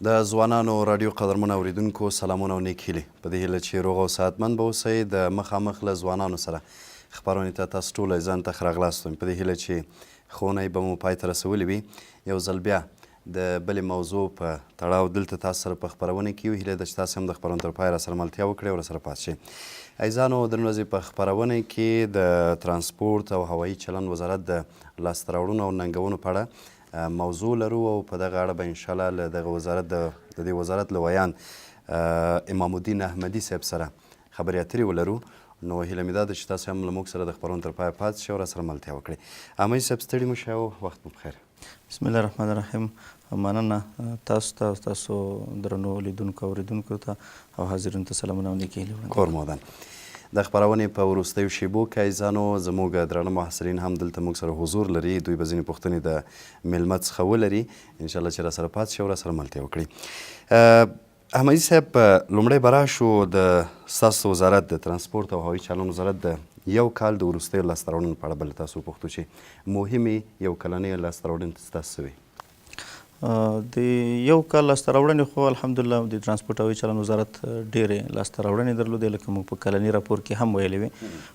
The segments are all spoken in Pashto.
د ځوانانو راډیو قدرمن اوریدونکو سلامونه او نیک هیلې په دې هیله چې روغ او صحتمند به اوسئ د مخامخ له ځوانانو سره خپرونې ته تاسو ټوله ځان ته ښه راغلاست وایم په دې هیله چې ښوونی به مو پای ته رسولې وي یو ځل بیا د بلې موضوع په تړاو دلته تاسو سره په خپرونه کې یو هیله ده چې تاسو هم د خپرونې تر پایه راسره ملتیا وکړئ او راسره پاتې شئ عزیزانو د نن ورځې په خپرونه کې د ترانسپورت او هوایي چلند وزارت د لاسته راوړنو او ننګونو په اړه موضوع لرو او په دغه اړه به انشاءالله له دغه وزارت د دې وزارت له ویان امام الدین احمدي صاحب سره خبرې اترې ولرو نو هیله مې دا ده چې تاسو هم له موږ سره د خپرونې تر پایه پاتې شئ او راسره ملتیا وکړئ احمدي صاحب ستړي مه شئ او وخت مو بخیر بسم الله الرحمن الرحیم مننه تاسو ته او تاسو درنو لیدونکو او اورېدونکو ته او حاضرینو ته سلامونه او نیکې هیلې کور مودن د خپرونې په وروستیو شیبو کې عزیزانو زموږ درانه محصلین هم دلته موږ سره حضور لري دوی به ځینې پوښتنې د میلمه څخه ولري انشاءالله چې راسره پاتې شئ او راسره ملتیا وکړي احمدي صاحب لومړی به راشو د ستاسو وزارت د ترانسپورت او هوایي چلند وزارت د یو کال د وروستیو لاسته راوړنو په اړه به له تاسو وپوښتو چې مهمې یو کلنۍ لاسته راوړنې ستاسو څه وي د یو کال لاسته راوړنې خو الحمدلله د ترانسپورت او هوایي چلند وزارت ډېرې لاسته راوړنې درلودې لکه موږ په کلني راپور کې هم ویلې وې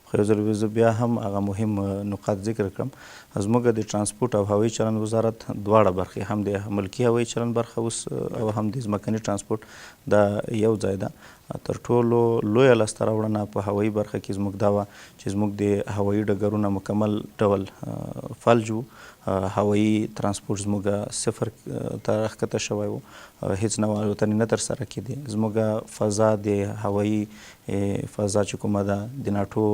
خو یو ځل زه بیا هم هغه مهم نقاط ذکر کړم زموږ د ترانسپورت او هوایي چلند وزارت دواړه برخې هم د ملکي هوایي چلند برخه اوس او هم د ځمکني ترانسپورت دا یو ځای ده تر ټولو لویه لاسته راوړنه په هوایي برخه کې زموږ دا وه چې زموږ د هوایي ډګرونه مکمل ډول فلج وو هوایي ترانسپورت زموږ صفر ته راښکته شوی و هیڅ نوع الوتنې نه ترسره کېدې زموږ فضا د هوایي فضا چې کومه ده د ناټو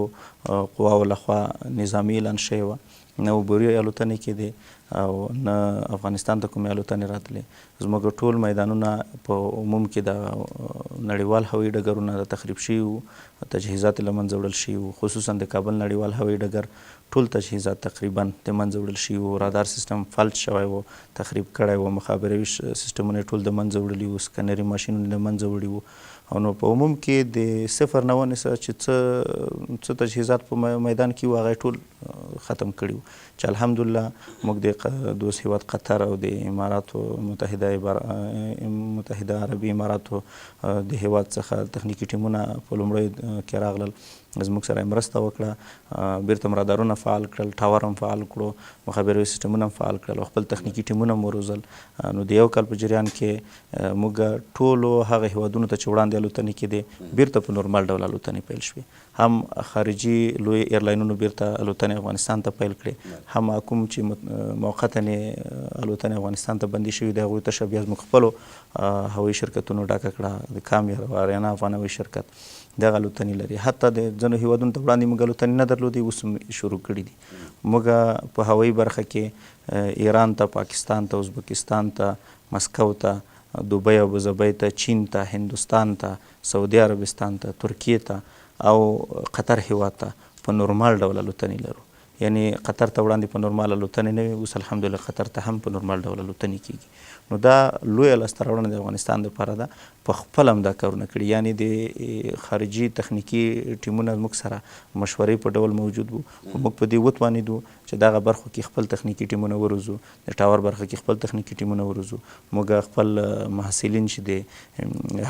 قواو لخوا نظامي اعلان شوې وه نه عبوري الوتنې کېدې او نه افغانستان ته کومې الوتنې راتلې زموږ ټول میدانونه په عموم کې د نړیوال هوایي ډګرونه د تخریب شوي وو تجهیزات یې له منځه وړل شوي وو خصوصا د کابل نړیوال هوایي ډګر ټول تجهیزات تقریبا د منځه وړل شوي وو رادار سیستم فلج شوی وو تخریب کړی وو مخابروي سیستمونه ټول د منځه وړلي وو سکنري ماشینونه د منځه وړي وو او نو په عموم کې د صفر نه ونیسه چې څه تجهیزات په میدان کې وو هغه ټول ختم کړي وو چې الحمدلله موږ د دوست هیواد قطر او د اماراتو متحده عربي اماراتو د هیواد څخه تخنیکي ټیمونه په لومړیو کې راغلل زموږ سره یې مرسته وکړه بیرته رادارونه فعال کړل ټاور هم فعال کړو مخابروي سیسټمونه هم فعال کړل او خپل تخنیکي ټیمونه هم وروزل نو د یو کال په جریان کې موږ ټولو هغه هیوادونو ته چې وړاندې الوتنې کېدې بیرته په نورمال ډول الوتنې پیل شوې هم خارجي لوی ایرلاینونو بیرته الوتنې افغانستان ته پیل کړې هم کوم چې موقتا الوتنې افغانستان ته بندي شوي د هغوی تشه بیا زموږ خپلو هوایي شرکتونو ډاکه کړه د کام یا آریانا افغان هوایي شرکت دغه الوتنې لري حتی د ځینو هیوادونو ته وړاندې موږ الوتنې نه درلودې اوس هم شروع کړي دي موږ په هوایي برخه کې ایران ته پاکستان ته ازبکستان ته مسکو ته دوبۍ او ابوظبي ته چین ته هندوستان ته سعودي عربستان ته ترکیې ته او قطر هیواد ته په نورمال ډول الوتنې لرو یعنی قطر ته وړاندې په نورمال الوتنې نه وي اوس الحمدلله قطر ته هم په نورمال ډول الوتنې کېږي نو دا لویه لاسته راوړنه د افغانستان دپاره ده په خپله هم دا کارونه کړي یعنی د خارجي تخنیکي ټیمونه زموږ سره مشورې په ډول موجود وو موږ په دې وتوانېدو چې دغه برخو کې خپل تخنیکي ټیمونه وروزو د ټاور برخه کې خپل تخنیکي ټیمونه وروزو موږ خپل محصلین چې د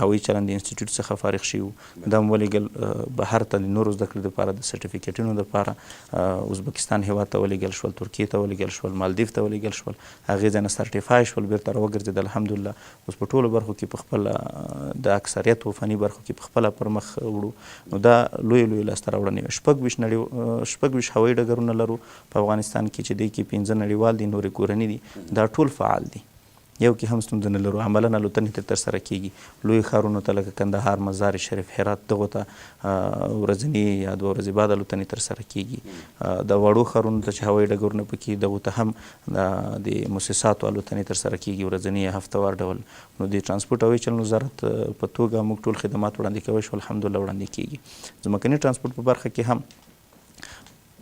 هوایي چلند انسټیټیوټ څخه فارغ شوي وو دا هم ولېږل بهر ته د نورو زده کړې دپاره د سرټیفیکټونو دپاره ازبکستان هیواد ته ولېږل شول ترکیې ته ولېږل شول مالدیف ته ولېږل شول هغې ځای نه سرټیفای شول بیرته راوګرځېدل الحمدلله اوس په ټولو برخو کې په خپله د اکثریتو فني برخو کې په خپله پر مخ وړو نو دا لوی لاسته راوړنې شپږ ویشت هوایي ډګرونه لرو په افغانستان کې چې دی کې 15 نړیوال دي نورې کورني دي دا ټول فعال دي یو کې هم ستونزه نه لرو عملا الوتنې ترسره کېږي لوی ښارونو ته لکه کندهار مزار شریف هرات دغو ته ورځني یا 2 ورځې بعد الوتنې ترسره کېږي د وړو ښارونو ته چې هوایي ډګرونه پکې دغو ته هم د موسساتو الوتنې ترسره کېږي ورځني یا هفتهوار ډول نو د ترانسپورت او هوایي چلند وزارت په توګه موږ ټول خدمات وړاندې کوی شو الحمدلله وړاندې کېږي ځمکني ترانسپورت په برخه کې هم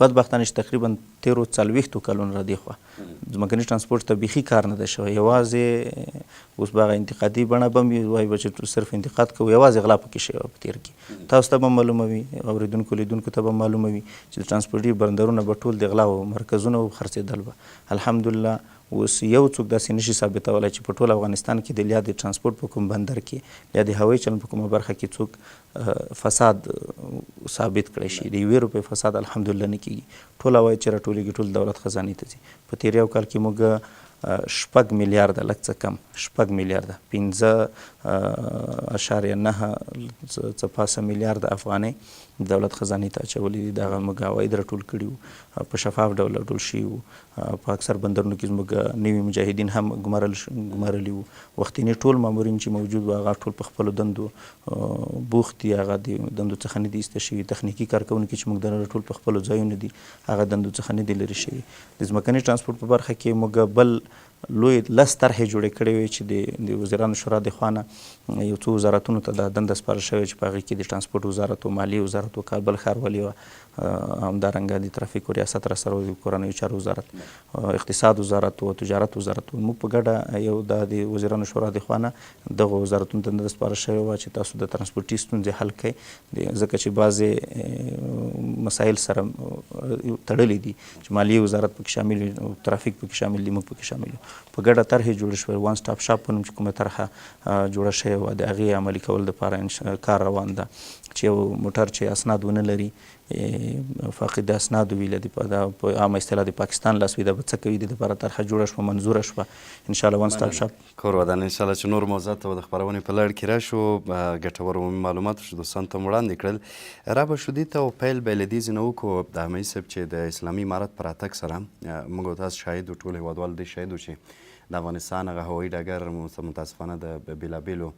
بدبختانه چې تقریبا 13 کلونو را دېخوا ځمکني ترانسپورت ته بیخي کار نه ده شوی یوازې اوس به هغه انتقادي بڼه به هم وایي به چې صرف انتقاد کوو یوازې غلا پکې شوی په تېر کې تاسو ته به معلومه وي اورېدونکو لیدونکو ته به معلومه وي چې د ترانسپورټي بندرونه به ټول د غلاو مرکزونه و خرڅېدل به الحمدلله اوس یو څوک داسې نشي ثابتولی چې په ټول افغانستان کې د یا د ټرانسپورټ په کوم بندر کې یا د هوایي چلن په کومه برخه کې څوک فساد ثابت کړی شي. د 1 روپۍ فساد الحمدلله نه کېږي. ټول عواید چې راټولېږي ټول دولت خزانې ته ځي. په تېر یو کال کې موږ 6 میلیارده لږ څه کم 6 میلیارده 15.9 میلیارده افغانۍ دولت خزانې ته اچولي دي. دغه موږ عواید راټول کړي وو، په شفاف ډول راټول شوي وو. په اکثر بندرونو کې زموږ نوي مجاهدین هم ګمارلي وو. وختینی ټول مامورین چې موجود وو هغه ټول په خپلو دندو بوخت دي، هغه د دندو څخه نه دي ایسته شوي. تخنیکي کارکوونکي چې موږ دلته ټول په خپلو ځایونو دي هغه دندو څخه نه دي لرې شوي. د ځمکني ټرانسپورټ په برخه کې موږ بل لوی 10 طرحې جوړې کړې وې چې د وزیرانو شورا د خوا نه یو څو وزارتونو ته دا دنده سپارل شوې چې په هغې کې د ټرانسپورټ وزارت و، مالیې وزارت و، کابل ښاروالي وه، همدارنګه د ترافیکو ریاست راسره و، د کورنیو چارو وزارت، اقتصاد وزارت و، تجارت وزارت و. موږ په ګډه یو د وزیرانو شورا د خوا نه دغو وزارتونو ته دنده سپارل شوې وه چې تاسو د ټرانسپورټي ستونزې حل کړئ، ځکه چې بعضې مسایل سره تړلي دي چې مالیې وزارت پکې شامل وي او ترافیک پکې شامل دي، موږ پکې شامل یو. په ګډه طرحې جوړې شوې. وان سټاپ شاپ په نوم چې کومه طرحه جوړه شوې وه د هغې عملي کولو دپاره کار روان ده چې یو موټر چې اسناد ونه لري، فاقد اسناد وي، په عامه اصطلاح د پاکستان لاس وي، دا به څه کوي؟ د دپاره طرحه جوړه شوه، منظوره شوه. انشاءالله وان سټاپ شاپ کور ودان انشاءالله چې نور موضوعات ته د خپرونې په لړ کې راشو. ګټور عمومي معلومات چې دوستانو ته مو وړاندې کړل. رابه شو دې ته او پیل به یې له دې ځای نه وکړو د حمیدي صاحب چې د اسلامي امارت په راتګ سره موږ او تاسو شاهد وو، ټول هېوادوال دې شاهد وو چې د افغانستان هغه هوایي ډګر متاسفانه د بېلابېلو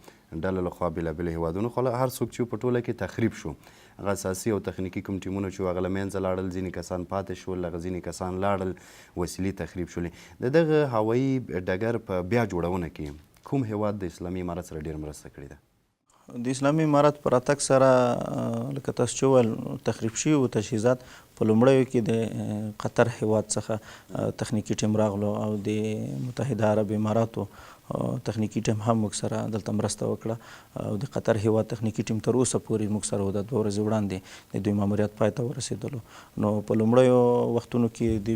ډلو لخوا بېلابېلو هېوادونو خو هر څوک چې په ټوله کې تخریب شو. هغه اساسي او تخنیکي کوم ټیمونه چې هغه له منځه لاړل، ځینې کسان پاتې شول، هغه ځینې کسان لاړل، وسیلې تخریب شولې. د دغه هوایي ډګر په بیا جوړونه کې کوم هېواد د اسلامي امارت سره ډېره مرسته کړې ده؟ د اسلامي امارت په راتګ سره لکه تاسو چې وویل تخریب شوي وو تجهیزات. په لومړیو کې د قطر هېواد څخه تخنیکي ټیم راغلو او د متحده عرب اماراتو تخنیکي ټیم هم موږ سره دلته مرسته وکړه او د قطر هېواد تخنیکي ټیم تر اوسه پورې موږ سره و. د 2 ورځې وړاندې د دوی ماموریت پای ته ورسېدلو. نو په لومړیو وختونو کې د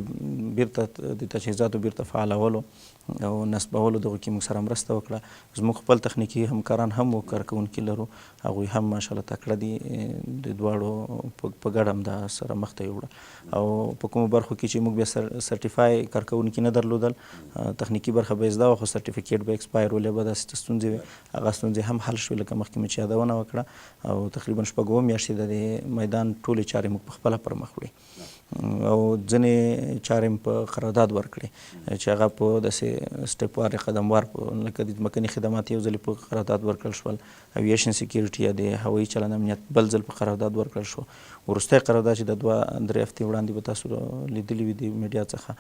بیرته د تجهیزاتو بیرته فعالولو او نصبولو دغو کې موږ سره مرسته وکړه. زموږ خپل تخنیکي همکاران هم وو، کارکوونکي لرو، هغوی هم ماشاءالله تکړه دي. د دواړو په ګډه هم دا سره مخ ته یوړل او په کومو برخو کې چې موږ بیا سرټیفای کارکوونکي نه درلودل، تخنیکي برخه به یې زده وه خو سرټیفیکیټ به ایکسپایر ولې به داسې ستونزې وې، هغه ستونزې هم حل شوې لکه مخکې مې چې یادونه وکړه. او تقریبا 6 میاشتې د دې میدان ټولې چارې موږ پخپله پر مخ وړي او ځینې چارې په قرارداد ورکړې چې هغه په داسې سټیپوار قدموار لکه د ځمکني خدمات یو ځل په قرارداد ورکړل شول، اویشن سکیورټي یا د هوایي چلند امنیت بل ځل په قرارداد ورکړل شو. وروستی قرارداد چې د 2-3 هفتې وړاندې به تاسو لیدلي وي د میډیا څخه،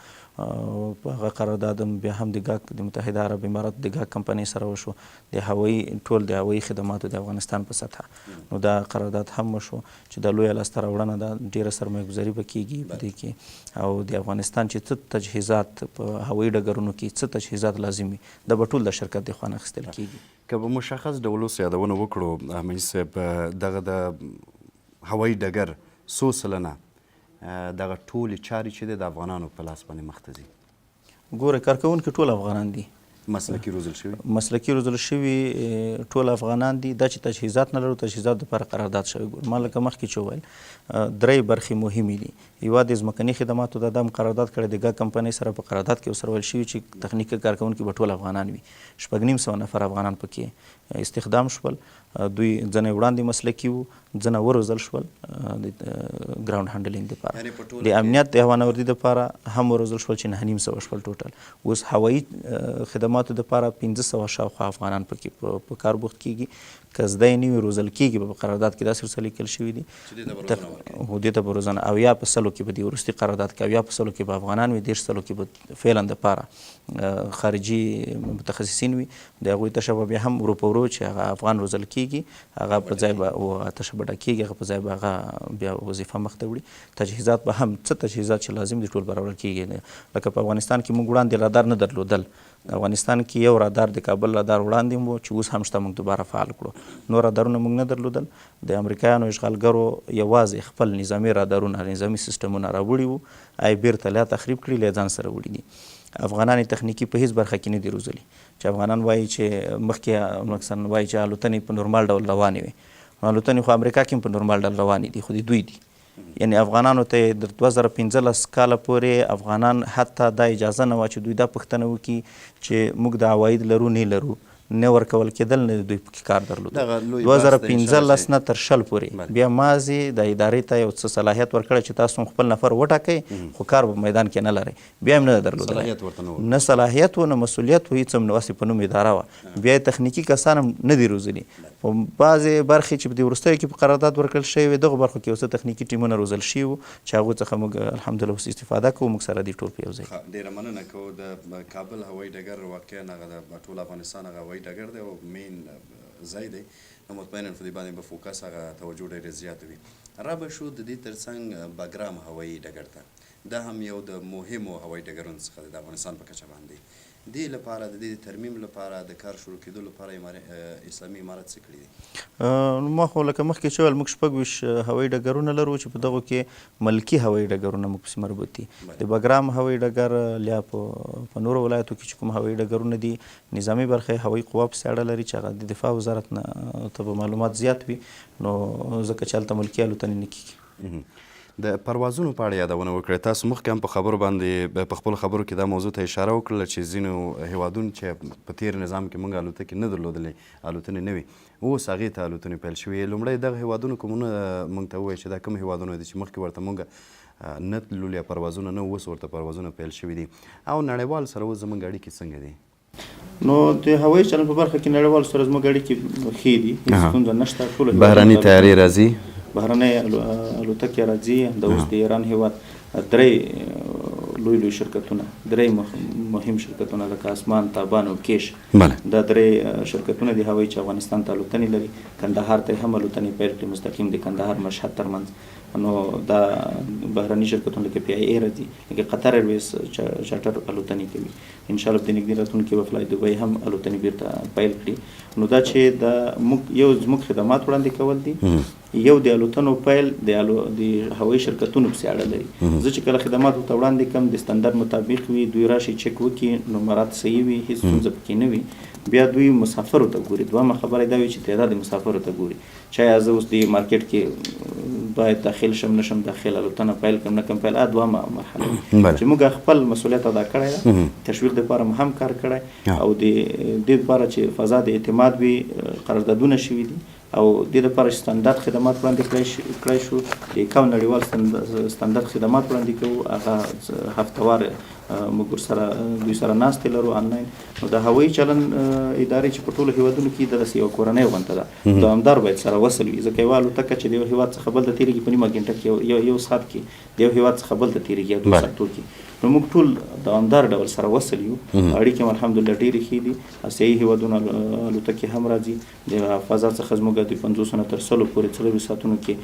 په هغه قرارداد بیا هم د ګاک د متحده عرب امارات د ګاک کمپنۍ سره وشو د هوایي ټول د هوایي خدماتو د افغانستان په سطحه. نو دا قرارداد هم وشو چې د لویه لاسته راوړنه ده، ډېره سرمایه ګذاري به کېږي په دې کې او د افغانستان چې څه تجهیزات په هوایي ډګرونو کې څه تجهیزات لازم وي دا به ټول د شرکت د خوا نه اخیستل کېږي. که به مشخص ډول اوس یادونه وکړو حمیدي صاحب، دغه د هوایي ډګر څو سلنه دغه ټولې چارې چې د افغانانو په لاس باندې مخ ته ځي؟ ګوره کارکوونکي ټول افغانان دي، مسلکي روزل شوي ټول افغانان دي. دا چې تجهیزات نه لرو، تجهیزات دپاره قرارداد شوی. ګور ما لکه مخکې چې وویل 3 برخې مهمې دي. یوه د ځمکني خدماتو دا هم قرارداد کړی د ګا کمپنۍ سره، په قرارداد کې ورسره ویل شوي چې تخنیکي کارکوونکي به ټول افغانان وي. 6,500 نفر افغانان پکې استخدام شول. دوی ځنې وړاندې مسلکي وو، ځنه وروزل شول د ګراوند هینډلینګ دپاره، د امنیت د هوانوردي دپاره هم وروزل شول چې 950 شول ټوټل. اوس هوایي خدماتو دپاره 1500 شاوخوا افغانان پکې په کار بوخت کېږي. که زده یې نه وي روزل کېږي په قرارداد کې داسې ورسره لیکل شوي دي دې ته به روزنه 80% کې به د وروستي قرارداد کې 80% کې به افغانان وي، 10% کې به فعلا دپاره خارجي متخصصین وي. د هغوی تشه به بیا هم ورو په ورو چې هغه افغان روزل کېږي، هغه پر ځای به تشه به ډکېږي، هغه په ځای به هغه بیا وظیفه مخ ته وړي. تجهیزات به هم څه تجهیزات چې لازم دي ټول به راوړل کېږي. لکه په افغانستان کې موږ وړاندې رادار نه درلودل، افغانستان کې یو رادار د کابل رادار وړاندې مو چې اوس هم شته، موږ دوباره فعال کړو. نور رادارونه موږ نه درلودل. د امریکایانو اشغالګرو یوازې خپل نظامي رادارونه، نظامي سیسټمونه راوړي وو، بیرته لا تخریب کړي، لا ځان سره وړي دي. افغانان تخنیکی په هیڅ برخه کې نه دي روزلي چې افغانان وایي چې مخکې مثلا وایي چې الوتنې په نورمال ډول روانې وي الوتنې خو امریکا کې هم په نورمال ډول روانې دي خو دوی دي یعنی افغانانو ته د 2015 کاله پورې افغانان حتی دا اجازه نه وه چې دوی دا پوښتنه وکړي چې موږ د عواید لرو نه لرو نه ورکول کېدل نه دوی پکې کار درلود 2015 نه تر 20 پورې بیا مازی د ادارې ته یو څه صلاحیت ورکړی چې تاسو خپل نفر وټاکئ خو کار په میدان کې نه لرئ بیا هم نه درلودلی نه صلاحیت و نه مسؤلیت و هېڅ هم نه وسې په نوم اداره وه بیا یې تخنیکي کسان هم نه دي روزلي په بعضې برخې چې په دې وروستیو کې په قرارداد ورکړل شوي وي دغو برخو کې یو څه تخنیکي ټیمونه روزل شوي وو چې هغو څخه موږ الحمدلله اوس استفاده کوو موږ سره دي ټول په یو ځای ډېره مننه کوو د کابل هوایي ډګر واقعا هغه د ټول افغانستان هغه هوایي ډګر دی او مین ځای دی نو مطمئنا په دې باندې به فوکس هغه توجه ډېره زیاته وي را به شو د دې ترڅنګ باګرام هوایي ډګر ته دا هم یو د مهمو هوایي ډګرونو څخه دی د افغانستان په کچه باندې دې لپاره د دې ترمیم لپاره د کار شروع کېدو لپاره اسلامي امارت څه کړي دي ما خو لکه مخکې چې ویل موږ 26 هوایي ډګرونه لرو چې په دغو کې ملکي هوایي ډګرونه موږ پسې مربوط دي د باګرام هوایي ډګر یا په نورو ولایتو کې چې کوم هوایي ډګرونه دي نظامي برخه هوایي قوا پسې اړه لري چې هغه د دفاع وزارت نه ته به معلومات زیات وي نو ځکه چې هلته ملکي الوتنې نه کېږي د پروازونو په اړه یادونه وکړئ تاسو مخکې هم په خبرو باندې په خپلو خبرو کې دا موضوع ته اشاره وکړله چې ځینو هیوادونو چې په تیر نظام کې موږ الوتکې نه درلودلې الوتنې نه وي اوس هغې ته الوتنې پیل شوي لومړی دغه هیوادونو کومونه موږ ته ووایي چې دا کوم هیوادونه دي چې مخکې ورته موږ نه تللو یا پروازونه نه اوس ورته پروازونه پیل شوي دي او نړیوال سره اوس زموږ اړیکې څنګه دي نو د هوایي چلن په برخه کې نړیوال سره زموږ اړیکې ښې دي هېڅ ستونزه نشته ټولو بهرني تیارې راځي بهرنۍ الوتکې راځي د اوس د ایران هیواد درې لوی شرکتونه درې مهم شرکتونه لکه اسمان تابان او کیش دا درې شرکتونه د هوایي چې افغانستان ته الوتنې لري کندهار ته هم الوتنې پیل کړي مستقیم د کندهار مشهد ترمنځ نو دا بهرني شرکتونه لکه پی آی ای راځي لکه قطر ایرویز چارټر الوتنې کوي انشاءالله په دې نږدې راتلونکي کې به فلای دوبۍ هم الوتنې بیرته پیل کړي نو دا چې د یو زموږ خدمات وړاندې کول دي یو د الوتنو پیل د هوایي شرکتونو پسې اړه لري زه چې کله خدمات ورته وړاندې کوم د ستندرد مطابق وي دوی راشي چک وکړي نمرات صحیح وي هېڅ ستونزه پکې نه وي بیا دوی مسافرو ته ګوري دویمه خبره دا وي چې تعداد مسافرو ته ګوري چا زه اوس د مارکیټ کې باید داخل شم نشم داخل الوتنه پیل کړم نه کوم پیل دویمه مرحله چې موږ خپل مسؤلیت ادا کړی ده تشویق دپاره مو هم کار کړی او د دې دپاره چې فضا د اعتماد وي قراردادونه شوي دي او د لپاره ستاندرد خدمات وړاندې کړی شو د یکاو نړیوال ستاندرد خدمات وړاندې کوو هغه هفتوار موږ ورسره دوی سره ناستې لرو آنلاین نو د هوایي چلن ادارې چې په ټولو هیوادونو کې داسې یوه کورنۍ غونته ده دوامدار باید سره وصل وي ځکه یوه الوتکه چې د یو هیواد څخه بل ته تېرېږي په نیمه ګنټه کې یو ساعت کې د یو هیواد څخه بل ته تېرېږي یا 2 ساعتو کې نو موږ ټول دوامدار ډول سره وصل یو اړیکې هم الحمدلله ډېرې ښې دي آسیایي هیوادونو الوتکې هم راځي د فضا څخه زموږ د 50 نه تر 100 پورې 40 ساعتونو کې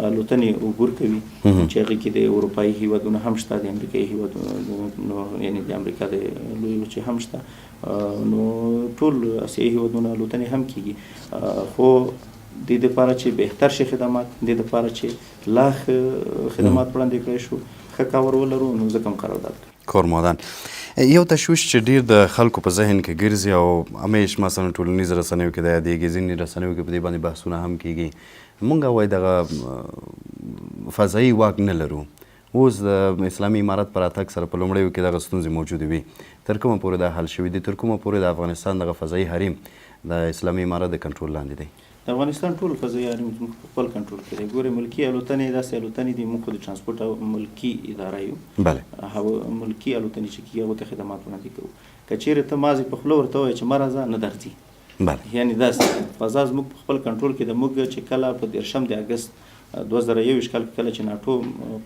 الوتنې عبور کوي چې هغې کې د اروپایي هیوادونو هم شته د امریکایي هیوادونو یعنې د امریکا د لویې وچې هم شته نو ټول آسیایي هیوادونو الوتنې هم کېږي خو د دې دپاره چې بهتر شي خدمات د دې دپاره چې لا خدمات وړاندې کړی شو ښه کار ولرو نو ځکه هم قرارداد کړو کورمادان یو تشویش چې ډیر د خلکو په ذهن کې ګرځي او همیش مثلا ټولنیز رسنیو کې د یادېږي ځینې رسنیو کې په دې باندې بحثونه هم کېږي موږ وایي دغه فضایي واک نه لرو اوس د اسلامي امارت پر راتګ سره په لومړیو کې دغه ستونزې موجودې وي تر کومه پورې دا حل شوي دي تر کومه پورې د افغانستان دغه فضایي حریم د اسلامي امارت د کنټرول لاندې دی د افغانستان ټول فضایي حریم زموږ په خپل کنټرول کې دی ګورې ملکي الوتنې داسې الوتنې دي موږ خو د ټرانسپورټ او ملکي اداره یو ملکي الوتنې چې کېږي هغو ته خدمات وړاندې کوو که چېرې ته مازې په خوله ورته ووایې چې مه راځه نه درځي یعنې داسې فضا زموږ په خپل کنټرول کې د موږ چې کله په 13 د اګست 2021 کال کې کله چې ناټو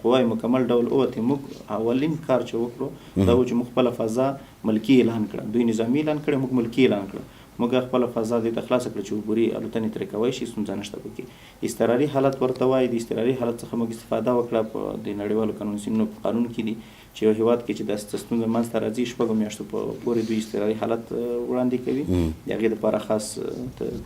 قوای مکمل ډول ووتې موږ اولین کار چې وکړو دا و چې موږ خپله فضا ملکي اعلان کړه دوی نظامي اعلان کړی موږ ملکي اعلان کړه موږ خپله فضا دې ته خلاصه کړه چې عبوري الوتنې ترې کوی شي ستونزه نشته پکې اضطراري حالت ورته وایي د اضطراري حالت څخه موږ استفاده وکړه په د نړیوالو قانوني په قانون کې دي چې یو هیواد کې چې داسې ستونزه منځته راځي 6 میاشتو پورې دوی اضطراري حالت وړاندې کوي د هغې دپاره خاص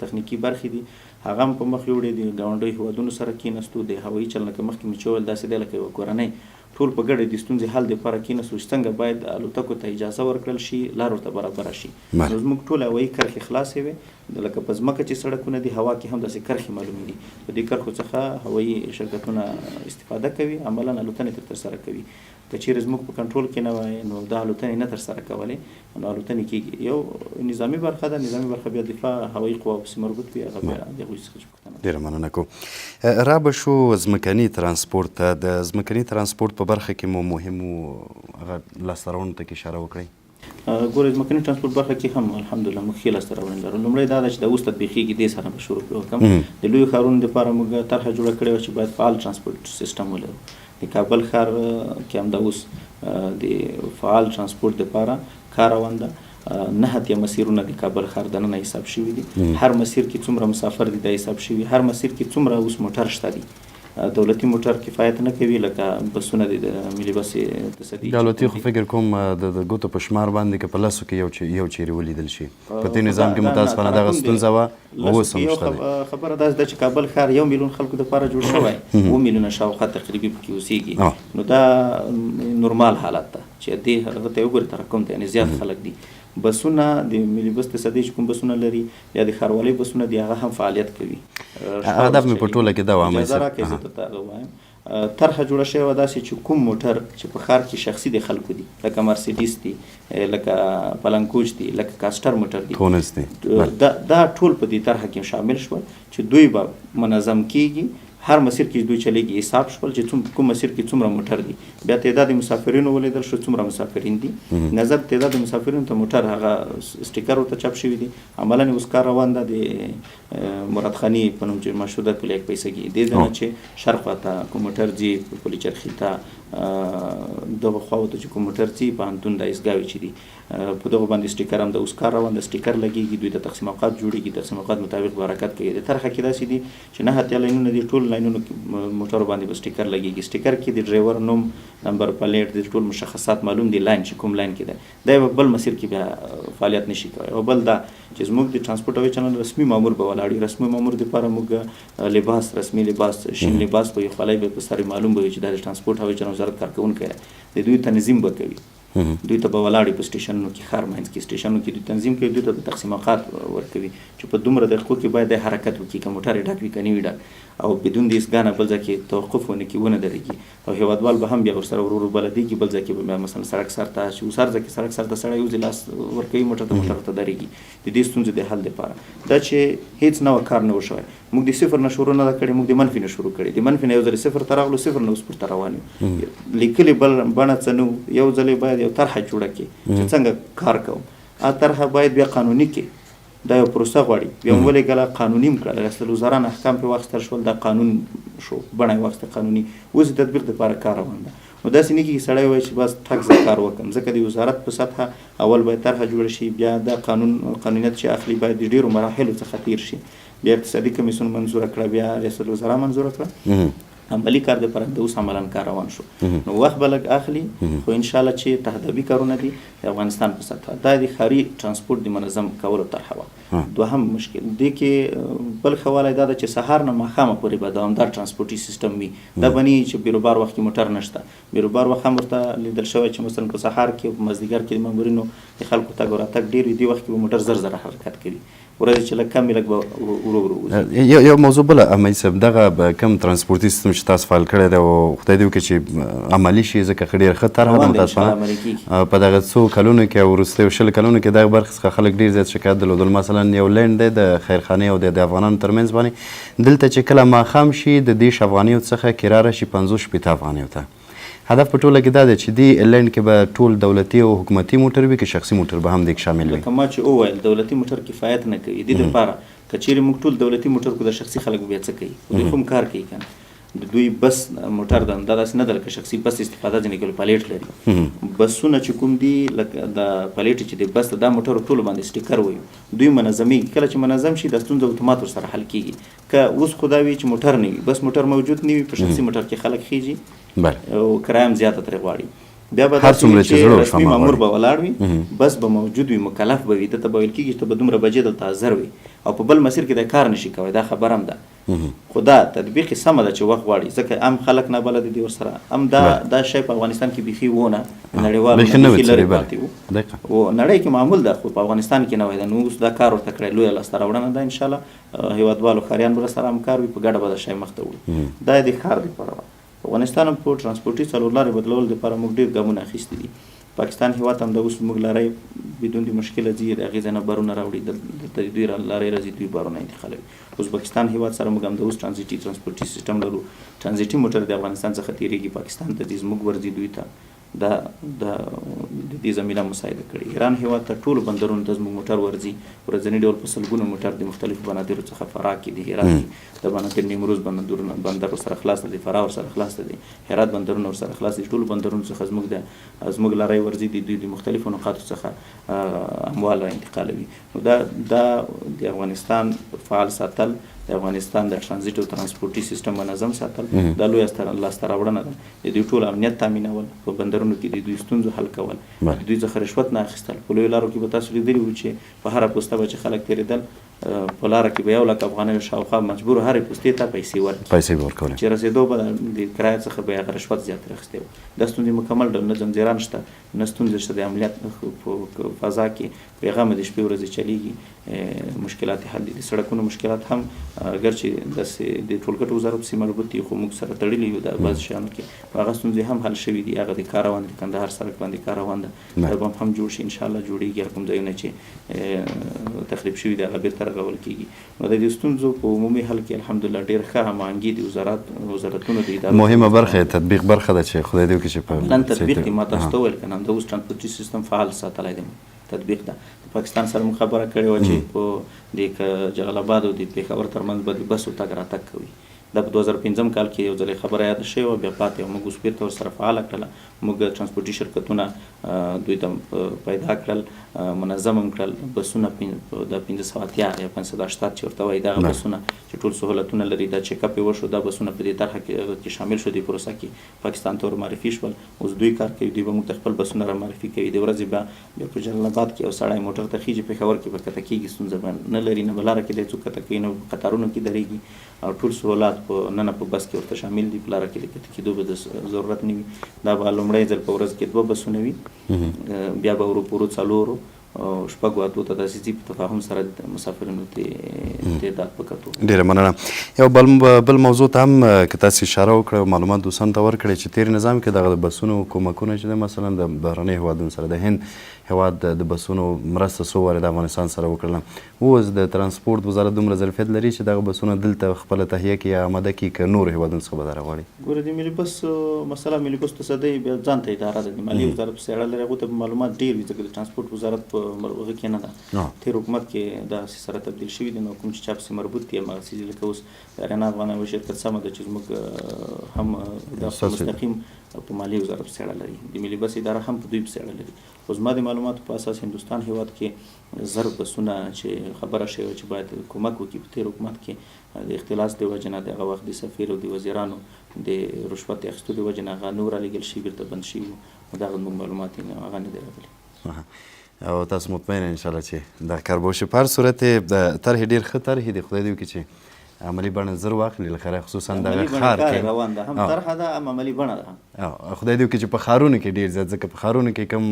تخنیکي برخې دي هغه هم په مخ یوړې د ګاونډیو هیوادونو سره کېناستو د هوایي چلنه که مخکې مې چې وویل داسې دی لکه یوه کورنۍ ټول په ګډه د ستونزې حل دپاره کېناستو چې څنګه باید الوتکو ته اجازه ورکړل شي لار ورته برابره شي. نو زموږ ټول هوایي کرښې خلاصې وې لکه په ځمکه چې سړکونه دي هوا کې هم داسې کرښې معلومې دي. په دې کرښو څخه هوایي شرکتونه استفاده کوي عملا الوتنې ترسره کوي. که چیرې زموږ په کنټرول کې نه وای نو دا الوتنې نه ترسره کولې نو الوتنې کېږي. یو نظامي برخه ده، نظامي برخه بیا دفاع هوایي قواو پسې مربوط وي هغه بیا د هغوی څخه چې پوښتنه ډېره مننه کوم. را به شو ځمکني ترانسپورت ته. د ځمکني ترانسپورت په برخه کې مو مهمو هغه لاسته راوړنو ته کې اشاره وکړئ. ګورئ ځمکني ترانسپورت برخه کې هم الحمدلله موږ ښې لاسته راوړنې لرو. لومړی دا ده چې د اوس تطبیقېږي دې سره به شروع وکړم. د لویو ښارونو دپاره موږ طرحه جوړه کړې وه چې باید فعال ترانسپورت سیسټم ولرو. د کابل ښار کې هم د اوس د فعال ترانسپورت دپاره کار روان ده. 9 اتیا مسیرونه د کابل ښار دننه حساب شوي دي. هر مسیر کې څومره مسافر دي دا حساب شوي. هر مسیر کې څومره اوس موټر شته دي. دولتي موټر کفایت نه کوي لکه بسونه دي د ملي بس تصدي. دولتي خو فکر کوم د ګوتو په شمار باندې که په لسو کې یو چیرې ولیدل شي. په دې نظام کې متاسفانه دغه ستونزه وه اوس هم شته دی. خبره داسې ده چې کابل ښار 1 میلیون خلکو دپاره جوړ شوی 2 میلیونه شاوخوا تقریبي پکې اوسېږي. نو دا نورمال حالت ده چې دې هغه ته وګورې تراکم ته یعنې زیات خلک دي. بسونه د ملي بس تصدي چې کوم بسونه لري یا د ښاروالۍ بسونه دي هغه هم فعالیت کوي. هدف مې په ټوله کې دا وامه زه راکړې زه ته هغه وایم. طرحه جوړه شوې وه داسې چې کوم موټر چې په ښار کې شخصي د خلکو دي لکه مرسیډیس دي لکه پلنکوچ دي لکه کاسټر موټر دي تونس دي دا ټول په دې طرحه کې شامل شول چې دوی به منظم کېږي. هر مسیر کې دوی چلیږي حساب شول چې کوم مسیر کې څومره موټر دي. بیا تعداد مسافرینو ولیدل شو څومره مسافرین دي. نظر تعداد مسافرینو ته موټر هغه سټیکر ورته چاپ شوي دي. عملا اوس کار روان ده د مراد خاني په نوم چې مشهور ده پل یک پیسګي دې ځای چې شرق ته کوم موټر ځي پل چرخي ته دغه خواو ته چې کوم موټر ځي پوهنتون د ایسګاوي چې دي په دغه باندې سټیکر هم د اوس کار روان ده. سټیکر لګېږي دوی ته تقسیم اوقات جوړېږي. تقسیم اوقات مطابق به حرکت کوي. د طرحه کې داسې دي چې 9 اتیا لاینونه دي ټول لاینونو کې موټرو باندې به سټیکر لګېږي. سټیکر کې د ډرایور نوم نمبر پلیټ د ټول مشخصات معلوم دي. لاین چې کوم لاین کې ده دا به بل مسیر کې بیا فعالیت نشي کوي. او بل دا چې زموږ د ترانسپورټ هوایي چلند رسمي مامور به ولاړ رسمي مامور دپاره موږ لباس رسمي لباس شین لباس به یې خولۍ به په سر معلوم به وي چې دا د ترانسپورټ هوایي چلند وزارت کارکوونکی دی. دوی تنظیم به کوي. دوی ته به ولاړې په سټیشنونو کې ښار منځ کې سټیشنونو کې دوی تنظیم کوي. دوی ته به تقسیم اوقات ورکوي چې په دومره دقیقو کې باید حرکت وکړي که موټر یې ډک وي که نه وي ډک او بدون د ایسګانه بل ځای کې توقف ونه کړي ونه درېږي. او هیوادوال به هم بیا ورسره ورو بلدېږي. بل ځای کې به بیا مثلا سړک سر ته چې اوس هر ځای کې سړک سر ته سړی وځي لاس ورکوي موټر ته موټر ته درېږي. د دې ستونزې د حل دپاره دا چې هېڅ نوی کار نه و شوی. موږ د صفر نه شروع نه ده کړې موږ د منفي نه شروع کړې. د منفي نه یو ځلې صفر ته راغلو صفر نه اوس پورته روان یو. لیکلې بڼه څه نه و. یو ځلې باید یو طرحه جوړه کړي چې څنګه کار کوم. طرحه باید بیا قانوني کړي. دا یو پروسه غواړي. بیا هم ولېږله قانوني هم کړه. رئیس الوزرا احکام پرې واخیستل شول. دا قانون شو بڼه یې واخیسته قانوني. اوس د تطبیق دپاره کار روان ده. نو داسې نه کېږي سړی وایي چې بس ټک زه کار وکړم. ځکه د وزارت په سطحه اول باید طرحه جوړه شي. بیا دا قانونیت چې اخلي باید د ډېرو مراحلو څخه تېر شي. بیا اقتصادي کمیسیون منظوره کړه. بیا رئیس الوزرا منظوره کړه. عملي کار دپاره د اوس عملا کار روان شو. نو وخت به لږ اخلي خو انشاءالله چې تهدابي کارونه دي د افغانستان په سطحه دا د ښاري ترانسپورټ د منظم کولو طرحه وه. دوهم مشکل دې کې بل ښه والی دا ده چې سهار نه ماښامه پورې به دوامدار ترانسپورټي سیسټم وي. دا به نه چې بیروبار وخت کې موټر نشته. بیروبار وخت هم ورته لیدل شوی چې مثلا په سهار کې په مازدیګر کې د مامورینو د خلکو تګ راتګ ډېر وي. دې وخت کې به موټر زر زر حرکت کوي. ورځې چې لږ کم وي لږ به ورو ورو وځي. یو موضوع بله امیل صاحب دغه کوم ترانسپورټي سیستم چې تاسو فعال کړی دی او خدای دې وکړي چې عملي شي ځکه ښه ډېره ښه طرحه ده متاسفانه په دغه څو کلونو کې او وروستیو 20 کلونو کې دغه برخې څخه خلک ډېر زیات شکایت درلودل. مثلا یو لینډ دی د خیرخانې او د افغانانو ترمنځ باندې دلته چې کله ماښام شي د 10 افغانیو څخه کراره شي 50-60 افغانیو ته. هدف په ټوله کې دا دی چې دې لینډ کې به ټول دولتي او حکومتي موټر وي که شخصي موټر به هم دې کې شامل وي. لکه ما چې وویل دولتي موټر کفایت نه کوي. دې دپاره که چیرې موږ ټول دولتي موټر کو د شخصي خلک بیا څه کوي دوی کوم کار کوي که نه. د دوی بس موټر دا داسې نه ده لکه شخصي بس استفاده ځینې کوي پلیټ لري. بسونه چې کوم دي لکه د پلیټ چې د بس دا موټرو ټولو باندې سټیکر وي دوی منظمېږي. کله چې منظم شي دا ستونزه اتومات ورسره حل کېږي. که اوس خو دا وي چې موټر نه وي بس موټر موجود نه وي په شخصي موټر کې خلک خیږي او کرایه هم زیاته ترې غواړي. بیا به هر څومره چې زړه رسمي مامور به ولاړ وي، بس به موجود وي، مکلف به وي، دته به ویل کېږي ته به دومره بجې دلته حاضر وي او په بل مسیر کې د کار نشي کوی. دا خبره هم ده، خو دا تطبیق یې سمه ده چې وخت غواړي، ځکه هم خلک نابلده دي ورسره، هم دا شی په افغانستان کې بیخي وونه نړیوالو نه بیخي لرې پاتې و، نړۍ کې معمول ده خو په افغانستان کې نه وای. نو اوس دا کار ورته کړی لویه لاسته راوړنه ده. انشاءالله هیوادوالو ښاریان به سره همکار وي، په ګډه به دا شی مخته وړو. دا د ښار دپاره افغانستان هم په ترانسپورټي څلورلارې بدلولو دپاره موږ ډېر ګامونه اخیستي دي. پاکستان هیواد هم د اوس موږ لارۍ بدون د مشکله ځي، د هغې ځای نه بارونه راوړي، دلته دوی لارۍ راځي، دوی بارونه انتقالوي. ازبکستان هیواد سره موږ هم د اوس ټرانزیټي ترانسپورټي سیسټم لرو، ټرانزیټي موټر د افغانستان څخه تېرېږي پاکستان ته ځي، زموږ ورځي دوی ته. دا د دې زمینه مساعده کړې. ایران هیواد ته ټولو بندرونو ته زموږ موټر ورځي، ورځني ډول په سلګونو موټر د مختلفو بنادرو څخه فراه کې دي، هرات کې د بنادر نیمروز بندر ورسره خلاص دی، فراه ورسره خلاص دی، هرات بندرونه ورسره خلاص دي. ټولو بندرونو څخه زموږ لارۍ ورځي دي، دوی د مختلفو نقاطو څخه اموال را انتقالوي. نو دا د افغانستان فعال ساتل، د افغانستان د ټرانزیټ او ترانسپورټي سیسټم منظم ساتل، دا لویه لاسته راوړنه ده. د دوی ټول امنیت تامینول، په بندرونو کې د دوی ستونزو حل کول، د دوی څخه رشوت نه اخیستل. په لویو لارو کې به تاسو لیدلي وو چې په هره پوسته به چې خلک تېرېدل، په لاره کې به 1 لک افغانۍ شاوخوا مجبور هرې پوستې ته پیسې ورکړي، چې رسېدو به د کرایه څخه به هغه رشوت زیات اخیستی و. دا ستونزې مکمل ډول نه زنځیران شته، نه ستونزې شته د امنیت په فضا کې، پیغام د شپې ورځې چلیږي، مشکلات حل دي. د سړکونو مشکلات هم اگر چې د ټولګټو وزارت سیمه مربوط دي، خو موږ سره تړلي یو د بعض شیانو کې، هغه ستونزې هم حل شوي دي. هغه د کاروان د کندهار سړک باندې کاروان ده، دا به هم جوړ شي انشاءالله، جوړېږي. کوم ځایونه چې تخریب شوي دي هغه بېرته رغول کېږي. نو د دې ستونزو په عمومي حل کې الحمدلله ډېر ښه هماهنګي د وزارتونو د ادارو مهمه برخه تطبیق برخه ده چې خدای دې وکړي چې په نن تطبیق دی. ما تاسو ته وویل که نه د اوس ټرانسپورټي سیستم فعال ساتلی دی، تطبیق ده. پاکستان سره مو خبره کړې وه چې په د جلال آباد او د پېښور ترمنځ به د بسو تګ راتګ کوي. دا په 2005 کال کې یو ځل خبره یاده شوې وه، بیا پاتې او موږ اوس بېرته ورسره فعاله کړله. موږ ټرانسپورټي شرکتونه دوی ته پیدا کړل، منظم هم کړل. بسونه د 580 یا 580 چې ورته وایي دغه بسونه چې ټول سهولتونه لري، دا چیکاپ یې وشو، دا بسونه په دې طرحه کې شامل شو، د پروسه کې پاکستان ته ورمعرفي شول. اوس دوی کار کوي، دوی به موږ ته خپل بسونه رامعرفي کوي. د ورځې بیا په جلال آباد کې یو سړی موټر ته خیږي، پېښور کې به کته کېږي، ستونزه به نه لري، نه به لاره کې دی څوک کته کوي، نه قطارونو کې درېږي، او ټول سهولات په نن په بس کې ورته شامل دي. په لاره کې د کته کېدو به د ضرورت نه وي. دا به لومړی ځل په ورځ کې 2 بسونه وي، بیا به ورو پورو 4 شپږو اتو ته داسې ځي، په تفاهم سره د مسافرینو تعداد په کتو. ډېره مننه. یو بل موضوع ته هم که تاسو اشاره وکړئ، معلومات دوستانو ته ورکړئ چې تېر نظام کې دغه د بسونو کومکونه چې مثلا د بهرنۍ هیوادونو سره، د هند هیواد د بسونو مرسته څو وارې د افغانستان سره وکړله. اوس د ترانسپورټ وزارت دومره ظرفیت لري چې دغه بسونه دلته خپله تهیه کړي یا آماده کړي، که نورو هیوادونو څخه به دا راغواړي؟ ګوره د ملي بس مسله، ملي بس تصدۍ بیا ځان ته اداره ده، د مالیې وزارت پسې اړه لري. هغوی ته معلومات ډېر وي، ځکه د ترانسپورټ وزارت په هغه کې نه ده. تېر حکومت کې داسې سره تبدیل شوي دي. نو کوم چې چا پسې مربوط دي هماغسې دي. لکه اوس د اریانا افغان هوایي شرکت سمه ده چې زموږ هم دا مستقیم په مالیې وزارت پسې اړه لري، د ملي بس اداره هم په دوی پسې اړه لري. خو زما د معلوماتو په اساس هندوستان هیواد کې زر بسونه چې خبره شوې چې باید کومک وکړي، په تېر حکومت کې د اختلاس د وجې نه د هغه وخت د سفیر او د وزیرانو د رشوت اخیستو د وجې نه هغه نور رالېږل شوي، بیرته بند شوي وو. دغه زموږ معلومات هغه نه دی راغلي. او تاسو مطمئنه انشاءالله چې دا کار به وشي. په هر صورت طرحې ډېر ښه طرحې دي، خدای دې وکړي چې عملي بڼه زر واخلي، لکه خصوصا دغه ښار کې روان ده، هم طرحه ده هم عملي بڼه ده. خدای دې وکړي چې په ښارونو کې ډېر زیات، ځکه په ښارونو کې کوم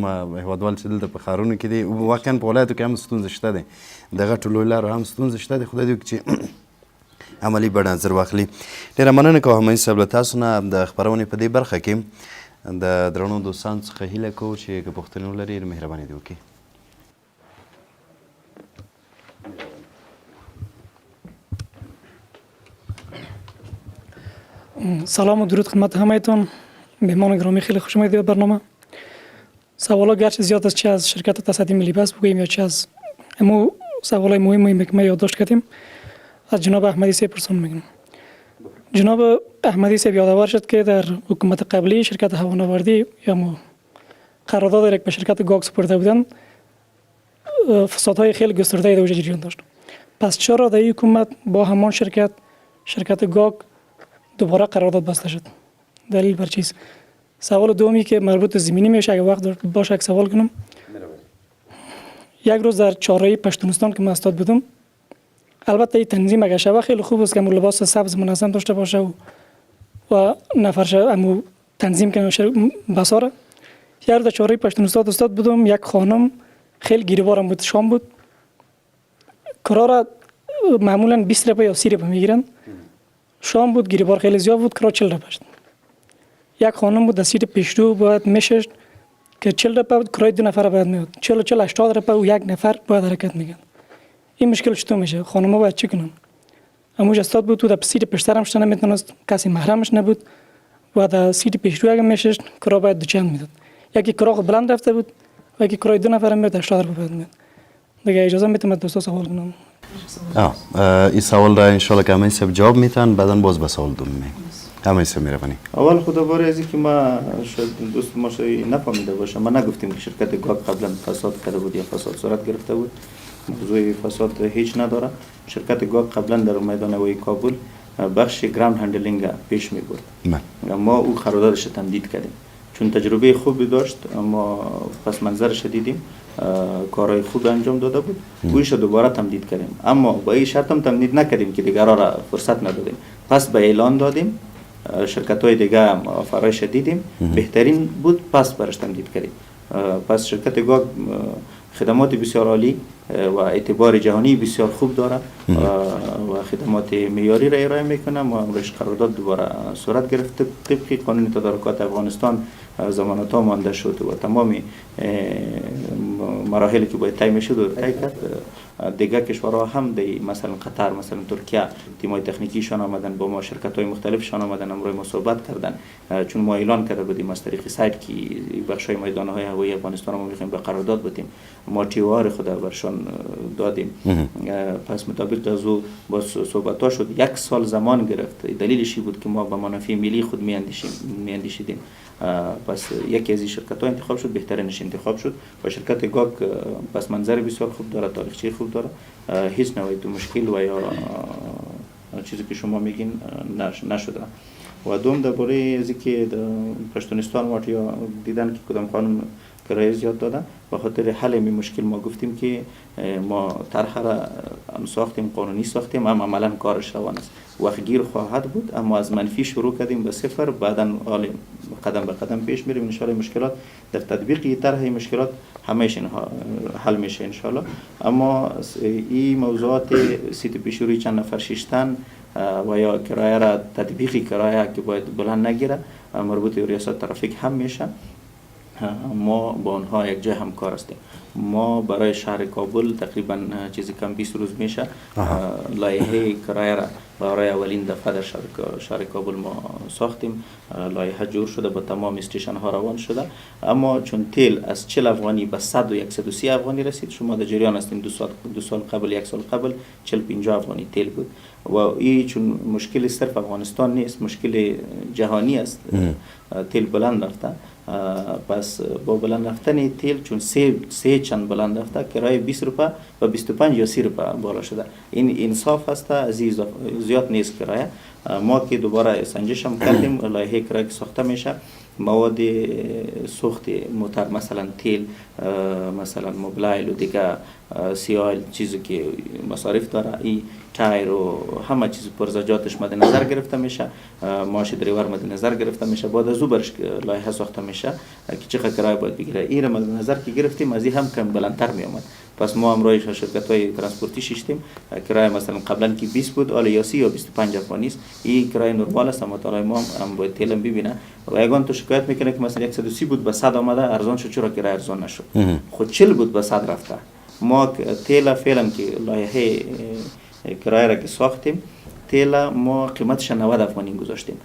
هیوادوال چې دلته په ښارونو کې دي، واقعا په ولایتو کې هم ستونزه شته دی، د غټو لویو لارو هم ستونزه شته دی. خدای دې وکړي چې عملي بڼه زر واخلي. ډېره مننه کوم همایون صاحب له تاسو نه د خپرونې په دې برخه کې. د درنو دوستانو څخه هیله کوو چې که پوښتنې ولري مهرباني دې وکړي. سلام و درود خدمت همه‌تون. مهمان گرامی خیلی خوش آمدید به برنامه. سوالا گرچه زیاد است، چه از شرکت تصدی ملی بس بگوییم یا چه از امو سوالای مهمی که ما یادداشت کردیم از جناب احمدی صاحب پرسان میگم. جناب احمدی صاحب یادآور شد که در حکومت قبلی شرکت هوانوردی یا قرارداد را به شرکت گاگ سپرده بودند، فسادهای خیلی گسترده در جریان داشت. پس چرا در این حکومت با همان شرکت گاگ دوباره قرارداد بسته شد؟ دلیل بر چیست؟ سوال دومی که مربوط به زمینی میشه، اگه وقت باشه که سوال کنم. یک روز در چهارراه پشتونستان که من استاد بودم، البته این تنظیم اگه شبه خیلی خوب است که لباس سبز منظم داشته باشه و نفرش امو تنظیم کنه بساره. یک روز در چهارراه پشتونستان استاد بودم، یک خانم خیلی گیروارم بود، شام بود، کرا را معمولا 20 روپیه یا 30 روپیه میگیرن. شام بود، گیروار خیلی زیاد بود، کرا 40 روپیه. یک خانم بود در سیت پیشرو باید میشست که 40 روپیه بود، کرای 2 نفر باید میاد. 40 80 روپیه و یک نفر باید حرکت میگن. این مشکل چطور میشه؟ خانم‌ها باید چی کنن؟ اموج استاد بود، تو در سیت پشترم شدن نمیتونست، کسی محرمش نبود و در سیت پیشرو اگه میشست کرا باید 2 چند میداد. یکی کرا بلند رفته بود و یکی کرای 2 نفر میاد 80 روپیه میاد. دیگه اجازه میتونم دوستا سوال کنم. این سوال را انشالله که همه سب جواب میتن، بعدا باز به سوال دوم میگم. همه سب میروانی. اول خدا باره ازی که ما شاید دوست ما شاید نفهمیده باشه، ما نگفتیم که شرکت گاگ قبلا فساد کرده بود یا فساد صورت گرفته بود. موضوع فساد هیچ نداره. شرکت گاگ قبلا در میدان هوایی کابل بخش گراوند هندلینگ پیش می برد. ما او قراردادش تمدید کردیم چون تجربه خوبی داشت، اما پس منظرش دیدیم کارهای خوب انجام داده بود، اویش دوباره تمدید کردیم، اما با این شرط هم تمدید نکردیم که دیگر را فرصت ندادیم. پس به اعلان دادیم، شرکت های دیگه هم آفرایش دیدیم، بهترین بود پس برش تمدید کردیم. پس شرکت گاگ خدمات بسیار عالی و اعتبار جهانی بسیار خوب داره و خدمات معیاری را ارائه میکنه. ما امروز قرارداد دوباره صورت گرفته طبق قانون تدارکات افغانستان ضمانت‌ها مانده شد و تمام مراحلی که باید طی میشد و طی کرد. دیگر کشورها هم مثلا قطر، مثلا ترکیه، تیمای تکنیکیشان آمدن با ما، شرکت‌های مختلفشان آمدن امروز ما صحبت کردن، چون ما اعلان کرده بودیم از طریق سایت که بخشای میدان‌های هوایی افغانستان ما می‌خوایم به قرارداد بدیم، ما تیوار خود برشان دادیم. پس مطابق از او با صحبت‌ها شد، 1 سال زمان گرفت. دلیلش بود که ما به منافع ملی خود می‌اندیشیدیم. پس یکی از این شرکت‌ها انتخاب شد، بهترینش انتخاب شد و شرکت گاگ پس منظر بسیار خوب داره، تاریخچه خوب داره، هیچ نوعی تو مشکل و یا چیزی که شما میگین نشده. و دوم درباره از اینکه پشتونستان وقت یا دیدن که کدام قانون کرایه زیاد دادن، به خاطر حل این مشکل ما گفتیم که ما طرح را ساختیم، قانونی ساختیم، اما عملا کارش روان است، وقت گیر خواهد بود، اما از منفی شروع کردیم به صفر، بعدا قدم به قدم پیش میریم. ان شاء الله مشکلات در تطبیق این طرح مشکلات همش حل میشه ان شاء الله. اما این موضوعات سیت پیشروی چند نفر شیشتن و یا کرایه را تطبیقی کرایه که باید بلند نگیره، مربوط به ریاست ترافیک هم میشه. ما با آنها یک جای همکار هستیم. ما برای شهر کابل تقریبا چیزی کم 20 روز میشه لایحه کرایه را برای اولین دفعه در شهر کابل ما ساختیم. لایحه جور شده، با تمام استیشن ها روان شده، اما چون تیل از 40 افغانی به 100 و 130 افغانی رسید، شما در جریان هستیم 2 سال قبل، 1 سال قبل 40-50 افغانی تیل بود و این چون مشکل صرف افغانستان نیست، مشکل جهانی است. تیل بلند رفته، پس با بلند رفتن تیل چون سه چند بلند رفته، کرایه 20 روپیه و 25 یا 30 روپیه بالا شده. این انصاف است، زیاد نیست کرایه. ما که دوباره سنجش هم کردیم، لایحه کرایه ساخته میشه، مواد سوخت موتر مثلا تیل، مثلا موبلایل و دیگه سیال، چیزی که مصارف داره، این تایر و همه چیز پرزجاتش مد نظر گرفته میشه، معاش دریور مد نظر گرفته میشه، بعد از او برش لایحه ساخته میشه که چقدر کرایه باید بگیره. این مد نظر که گرفتیم از این هم کم بلندتر می اومد. پس ما امروز شرکت‌های ترانسپورتی شیشتیم، کرایه مثلا قبلا که 20 بود، حالا یا 30 یا 25 افغانی است. این کرایه نرمال است، اما طالع ما هم باید تیلم ببینه و یگان تو شکایت میکنه که مثلا 130 بود به 100 آمده، ارزان شد. چرا کرایه ارزان نشد؟ خود 40 بود به 100 رفته. ما تیل فعلا که لایحه کرایه را که ساختیم، تیل ما قیمتش 90 افغانی گذاشتیم.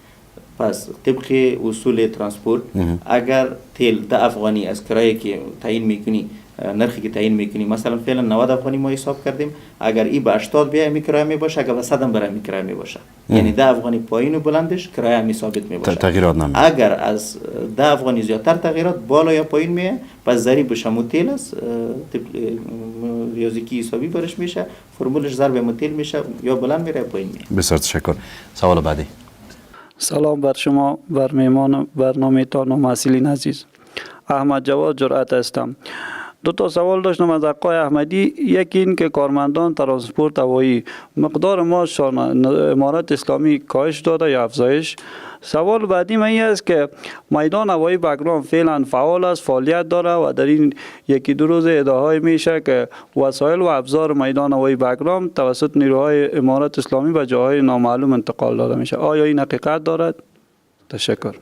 پس طبق اصول ترانسپورت اگر تیل 10 افغانی از کرایه که تعیین میکنی، نرخی که تعیین میکنی، مثلا فعلا 90 افغانی ما حساب کردیم، اگر این به 80 بیای می کرایه می باشه، اگر به 100 هم برای می کرایه می باشه، یعنی 10 افغانی پایین و بلندش کرایه می ثابت می باشه. تغییرات نمیاد. اگر از 10 افغانی زیادتر تغییرات بالا یا پایین میه، پس ضریب شموتیل است، ریاضیکی حسابی برش میشه، فرمولش ضرب متیل میشه، یا بلند میره یا پایین میره. بسیار تشکر. سوال بعدی. سلام بر شما، بر میهمان برنامه‌تان و محصلین عزیز. احمد جواد جرأت هستم. دو تا سوال داشتم از آقای احمدی. یکی این که کارمندان ترانسپورت هوایی مقدار معاششان امارت اسلامی کاهش داده یا افزایش؟ سوال بعدی من این است که میدان هوایی بگرام فعلا فعال است، فعالیت داره و در این یکی دو روز ادعاهای میشه که وسایل و ابزار میدان هوایی بگرام توسط نیروهای امارت اسلامی به جاهای نامعلوم انتقال داده میشه. آیا این حقیقت دارد؟ تشکر.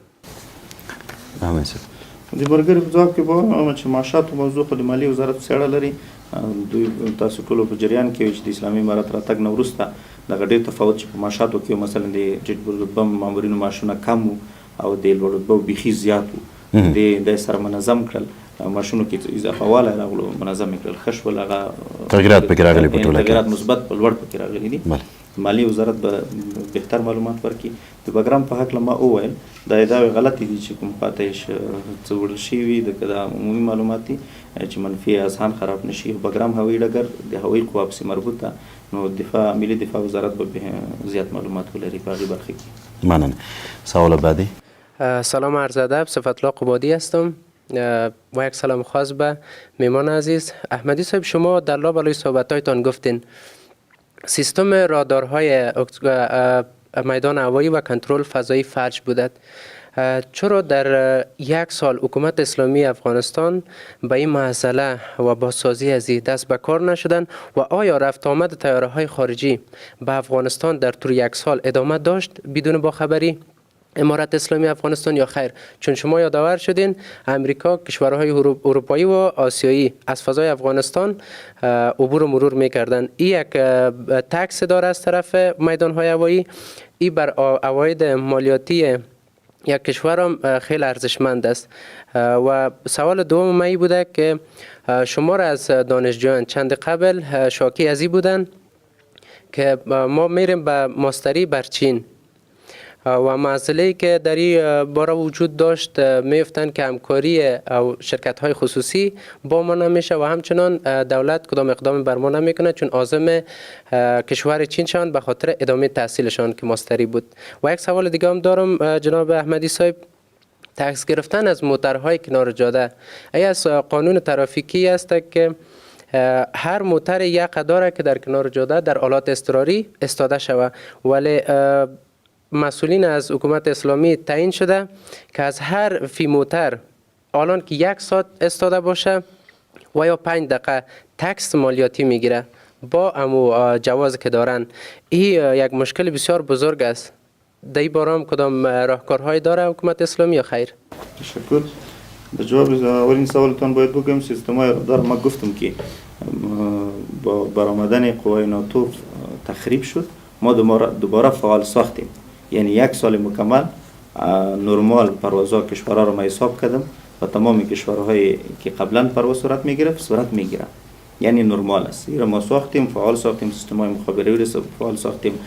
د برګر په ځواب کې به وایم چې معاشات موضوع خو د مالیې وزارت څېړه لري. دوی تاسو ټولو په جریان کې چې د اسلامي امارت راتګ نه وروسته دغه ډېر تفاوت چې په معاشاتو کې مثلا د جټ رتبه مامورینو معاشونه کم وو او د لوړ رتبه بیخي زیات وو. د سره منظم کړل، معاشونو کې اضافه والی راغلو، منظم یې کړل، ښه شول. هغه تغییرات پکې راغلي په ټوله کې، تغییرات مثبت په لوړ پکې راغلي دي. مالی وزارت به بهتر معلومات ورکړي. د بګرام په هکله ما وویل دا ادعاوې غلطې دي چې کوم خواته یې څه وړل شوي د عمومي معلومات دي چې منفي اذهان خراب نشي. بګرام هوایي ډګر د هوایي قوا پسې مربوط ده، نو ملي دفاع وزارت به زیات معلومات ولري په هغې برخه کې. مننه. سوال بعدی. سلام عرض ادب، صفتالله قبادی هستم و یک سلام خاص به میمان عزیز. احمدی صاحب، شما در لابلای صحبت‌هایتان گفتین سیستم رادارهای میدان هوایی و کنترل فضایی فلج بودند. چرا در یک سال حکومت اسلامی افغانستان به این مسئله و بازسازی از این دست به کار نشدن و آیا رفت آمد طیاره های خارجی به افغانستان در طول یک سال ادامه داشت بدون باخبری امارت اسلامی افغانستان یا خیر؟ چون شما یادآور شدین امریکا، کشورهای اروپایی و آسیایی از فضای افغانستان عبور و مرور میکردن. این یک تکس داره از طرف میدانهای هوایی. این بر عواید مالیاتی یک کشور هم خیلی ارزشمند است. و سوال دوم من بوده که شما را از دانشجویان چند قبل شاکی از این بودن که ما میریم به ماستری بر چین و مسئله‌ای که در این باره وجود داشت میفتن که همکاری او شرکت های خصوصی با ما نمیشه و همچنان دولت کدام اقدام بر ما نمیکنه چون عازم کشور چین شان به خاطر ادامه تحصیلشان که ماستری بود. و یک سوال دیگه هم دارم جناب احمدی صاحب. تکس گرفتن از موترهای کنار جاده ای از قانون ترافیکی است که هر موتر یک داره که در کنار جاده در آلات اضطراری استاده شود، ولی مسئولین از حکومت اسلامی تعیین شده که از هر فی موتر الان که 1 ساعت استاده باشه و یا 5 دقیقه تکس مالیاتی میگیره با امو جواز که دارن. این یک مشکل بسیار بزرگ است. در این باره هم کدام راهکارهایی داره حکومت اسلامی یا خیر؟ تشکر. به جواب اولین سوالتان باید بگم سیستم‌های رادار ما گفتم که با برآمدن قوای ناتو تخریب شد. ما دوباره فعال ساختیم، یعنی 1 سال مکمل نرمال پروازها کشورها رو ما حساب کردم و تمام کشورهایی که قبلا پرواز صورت میگرفت صورت میگیره، یعنی نرمال است. این ما ساختیم، فعال ساختیم، سیستم‌های مخابراتی رو فعال ساختیم.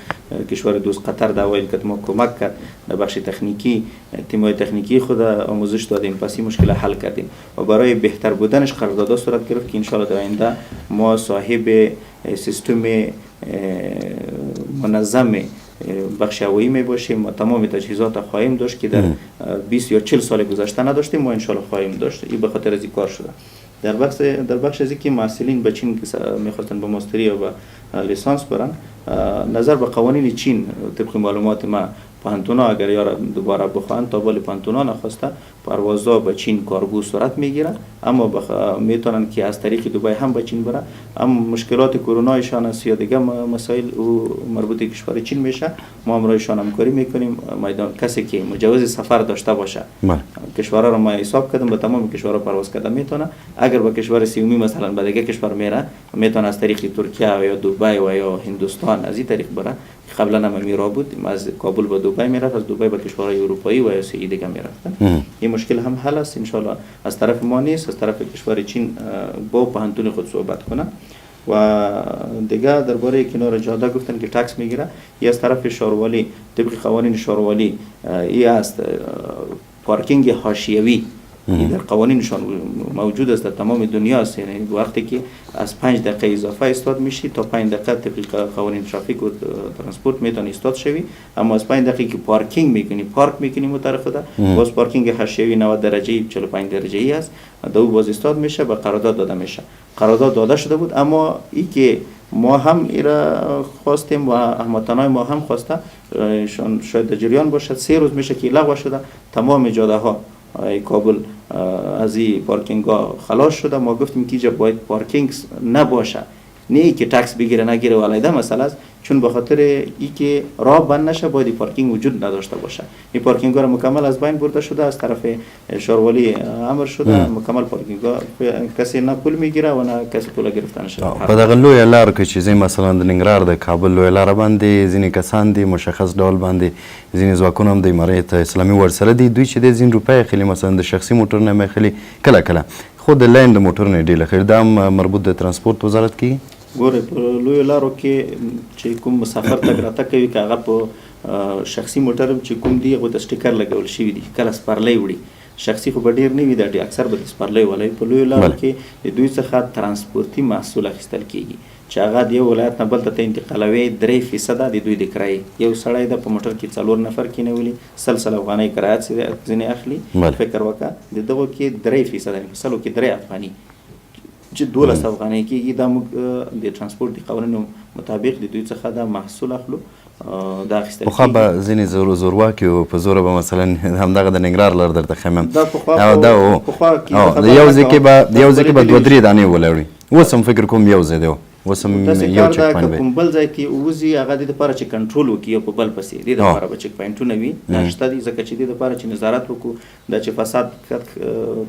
کشور دوست قطر در اوایل که ما کمک کرد در بخش تکنیکی، تیم‌های تکنیکی خود آموزش دادیم، پس این مشکل حل کردیم و برای بهتر بودنش قراردادها صورت گرفت که ان شاء الله در آینده ما صاحب سیستم منظم بخش هوایی می باشیم و تمام تجهیزات خواهیم داشت که در 20 یا 40 سال گذشته نداشتیم و ان شاء الله خواهیم داشت. این به خاطر از این کار شده. در بخش از اینکه محصلین به چین میخواستن به ماستری یا به لیسانس برن، نظر به قوانین چین طبق معلومات ما پانتونا اگر یار دوباره بخواهند تا بالی پانتونا نخواسته پروازها به چین کارگو صورت میگیره، اما میتونن که از طریق دبی هم به چین بره. اما مشکلات کرونایشان است یا دیگه مسائل مربوط کشور چین میشه، ما همراهشان همکاری میکنیم. میدان کسی که مجوز سفر داشته باشه کشورها رو ما حساب کردیم، به تمام کشورها پرواز کرده میتونه. اگر به کشور سیومی مثلا به دیگه کشور میره میتونه از طریق ترکیه و یا دبی و یا هندوستان از این طریق بره. قبلا هم میرا بود، از کابل به دبی میرفت، از دبی به کشورهای اروپایی و آسیایی دیگه میرفتن. این مشکل هم حل است ان شاء الله. از طرف ما نیست، از طرف کشور چین با پهنتون خود صحبت کنه. و دیگه درباره کنار جاده گفتن که تکس میگیره، یا از طرف شاروالی طبق قوانین شاروالی این است پارکینگ حاشیوی، این در قوانینشان موجود است در تمام دنیا است. یعنی وقتی که از 5 دقیقه اضافه ایستاد میشی تا 5 دقیقه طبق قوانین ترافیک و ترانسپورت میتونی ایستاد شوی. اما از 5 دقیقه که پارکینگ میکنی، پارک میکنی مطرف ده، باز پارکینگ حاشیه‌ای 90 درجه 45 درجه ای است، دو باز ایستاد میشه و قرارداد داده میشه. قرارداد داده شده بود، اما ای که ما هم ایرا خواستیم و احمدتانای ما هم خواسته، شاید در جریان باشد 3 روز میشه که لغو شده. تمام جاده ها کابل از این پارکینگ ها خلاص شده. ما گفتیم که اینجا باید پارکینگ نباشه، نه ای که تکس بگیره نگیره و علیده مسئله است، چون به خاطر ای که راه بند نشه باید پارکینگ وجود نداشته باشه. این پارکینگ ها مکمل از بین برده شده، از طرف شاروالی امر شده مکمل پارکینگ ها کسی نه پول میگیره و نه کسی پول گرفته نشه. په دغه لویه لار کې چې ځینې مثلا د ننګرهار د کابل لویه لاره باندې ځینې کسان دي مشخص ډول باندې ځینې ځواکونه هم د امارت اسلامي ورسره دي، دوی چې د ځینې روپۍ اخلي، مثلا د شخصي موټر نه اخلي کله کله، خو د لاین د موټر نه ډیل اخلي. دا مربوط د ترانسپورت وزارت کې ګوره په لویو لارو کې چې کوم مسافر تګ راتګ کوي که هغه په شخصي موټر چې کوم دی هغو ته سټیکر لګول شوي دي، کله سپرلی وړي. شخصي خو به ډېر نه وي، دا اکثر به د سپرلی والی. په لویو لارو کې د دوی څخه ترانسپورتي محصول اخیستل کېږي چې هغه د یو ولایت نه بل ته انتقالوي. 3% د دوی د کرایې، یو سړی د په موټر کې 4 نفر کېنولي، 100 افغانۍ کرایه ځینې اخلي. فکر وکړه د دغو کې 3% په سلو کې 3 افغاني چې 12 افغانۍ کېږي. دا موږ د ترانسپورت د قوانینو مطابق د دوی څخه دا محصول اخلو. دا اخیستل پخوا به ځینې زورواکي و په زوره به مثلا همدغه د ننګرهار لار درته ښیم، د یو ځای کې به 2-3 دانې ولوړي. اوس هم فکر کوم یو ځای دی، اوس هم یو چک پاینټ کوم بل ځای کې ووځي، هغه د دپاره چې کنټرول وکړي یو په بل پسې د دپاره به چک پاینټونه وي. دا شته دي ځکه چې د دپاره چې نظارت وکړو، دا چې فساد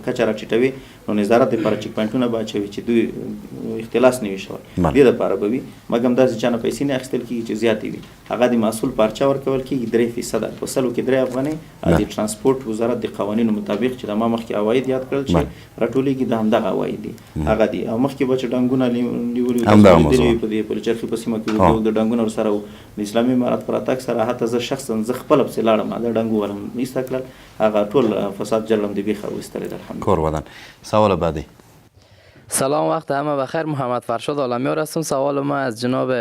کچه راټیټوي، نو نظارت دپاره چک پاینټونه به اچوي چې دوی اختلاس نه وي شوی، دې دپاره به وي. مګم داسې چا نه پیسې نه اخیستل کېږي چې زیاتې وي. هغه د محصول پارچه ورکول کېږي 3% په سلو کې 3 افغانۍ. د ترانسپورت وزارت د قوانینو مطابق چې د ما مخکې عواید یاد کړل چې راټولېږي، د همدغه عواید دي هغه دي. او مخکې به چې ډنګونه نیولي په دې پلچرخي په سیمه کې د ډنګونه ورسره و، د اسلامي امارت پر اتاک سره حتی زه شخصا زه خپله پسې لاړم، د ډنګو ولم ایسته کړل، هغه ټول فساد جلم د بیخه وایستلی ده. الحمدلله. کور ودان. سوال بعدی. سلام، وقت همه بخیر. محمد فرشاد عالمیار هستم. سوال ما از جناب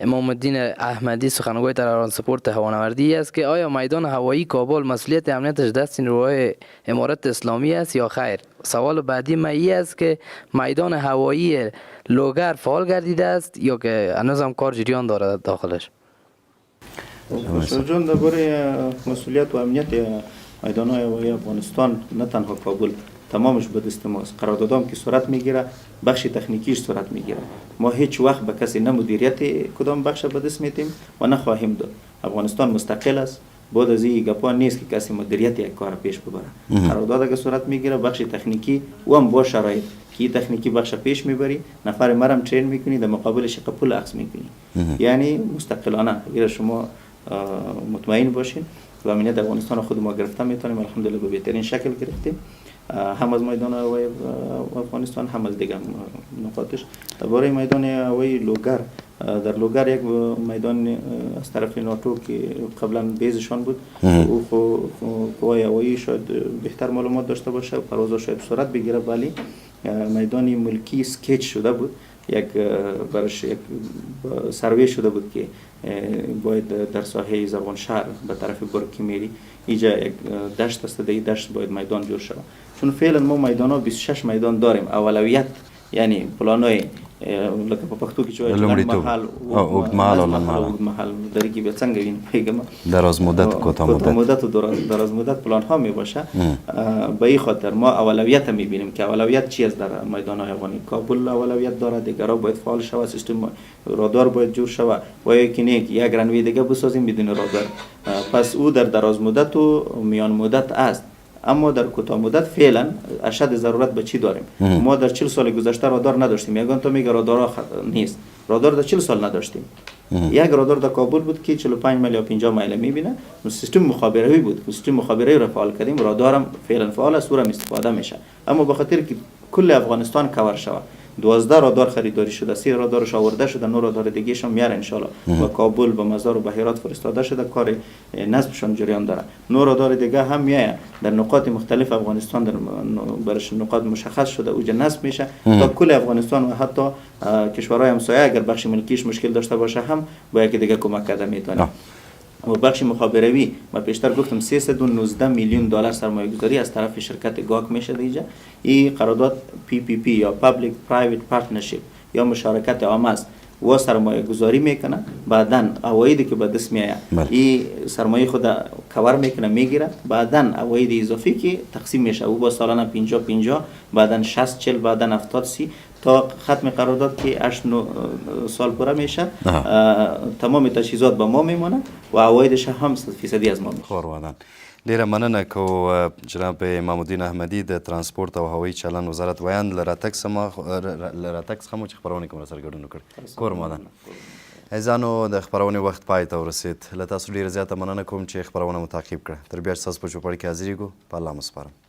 امام الدین احمدی سخنگوی ترانسپورت هوانوردی است که آیا میدان هوایی کابل مسئولیت امنیتش دست نیروهای امارت اسلامی است یا خیر؟ سوال بعدی ما این است که میدان هوایی لوگر فعال گردیده است یا که هنوز هم کار جریان دارد داخلش؟ جون درباره مسئولیت و امنیت میدان‌های هوایی افغانستان نه تنها کابل، تمامش به دست ماست. قراردادام که صورت میگیره، بخش تکنیکیش صورت میگیره. ما هیچ وقت به کسی نه مدیریت کدام بخش به دست میتیم و نه خواهیم داد. افغانستان مستقل است، بعد از این گپا نیست که کسی مدیریت یک کار پیش ببره. قرارداد اگه صورت میگیره، بخش تکنیکی و هم با شرایط که تکنیکی بخش پیش میبری، نفر مرم ترین میکنی، در مقابلش پول اخذ میکنی. یعنی مستقلانه. اگر شما مطمئن باشین که امنیت افغانستان خود ما گرفته میتونیم، الحمدلله به بهترین شکل گرفتیم، هم از میدان هوایی افغانستان هم از دیگر نقاطش. درباره میدان هوایی لوگر، در لوگر یک میدان از طرف ناتو که قبلا بیزشان بود، او قوای هوایی شاید بهتر معلومات داشته باشه، پروازها شاید صورت بگیره، ولی میدان ملکی سکیچ شده بود، یک برش یک سروی شده بود که باید در ساحه زبان شهر به طرف برکی میری، اینجا یک دشت است، در این دشت باید میدان جور شود. چون فعلا ما میدان ها 26 میدان داریم. اولویت یعنی پلانای لکه په پښتو کې چې وایي محل اوږد محل دری کې به څنګه ویني پیغام دراز مدت کوتاه مدت و دراز مدت پلان ها می باشه. به این خاطر ما اولویت می بینیم که اولویت چی است در میدان های افغانی. کابل اولویت داره، دیگرها باید فعال شود، سیستم رادار باید جور شود و یکی نه یک رنوی دیگه بسازیم بدون رادار. پس او در دراز مدت و میان مدت است. اما در کوتاه مدت فعلا اشد ضرورت به چی داریم؟ ما در 40 سال گذشته رادار نداشتیم. یگان تو میگه رادار نیست. رادار در 40 سال نداشتیم. یک رادار در کابل بود که 45 میل یا 50 میل میبینه. سیستم مخابراتی بود. سیستم مخابراتی را فعال کردیم. رادارم فعلا فعال است، اونم استفاده میشه. اما به خاطر که کل افغانستان کور شود، 12 رادار خریداری شده، 3 رادارش آورده شده، 9 رادار دیگه هم میاره ان شاء الله به کابل، به مزار و بحیرات فرستاده شده، کار نصبشان جریان داره. 9 رادار دیگه هم میایه در نقاط مختلف افغانستان، در برش نقاط مشخص شده اوج نصب میشه تا کل افغانستان و حتی کشورهای همسایه اگر بخش ملکیش مشکل داشته باشه هم با یکی دیگه کمک کرده میتونه. و بخش مخابراتی ما پیشتر گفتم 319 میلیون دلار سرمایه گذاری از طرف شرکت گاک میشه دیگه. این قرارداد PPP یا Public Private Partnership یا مشارکت عام است و سرمایه گذاری میکنه، بعدن عوایدی که به دست میایه این سرمایه خود کور میکنه میگیره، بعدن عواید اضافی که تقسیم میشه او با سالانه 50 بعدن 60 بعدن 70 30 تا ختم قرارداد که 8 سال پوره میشه. تمام تجهیزات به ما میمونه و عوایدش هم 100% از ما میشه. ډیره مننه کو جناب امام الدین احمدي د ترانسپورت او هوایي چلند وزارت ویاند له راتګ څخه مو چې خپرونې کوم سره ګډون وکړي. کور مودان عزیزانو د خپرونې وخت پای ته ورسید. له تاسو ډیره زیاته مننه کوم چې خپرونه مو تعقیب کړه. تر بیا ستاسو په چوپړ کې حاضرېږو. په الله مو سپارم.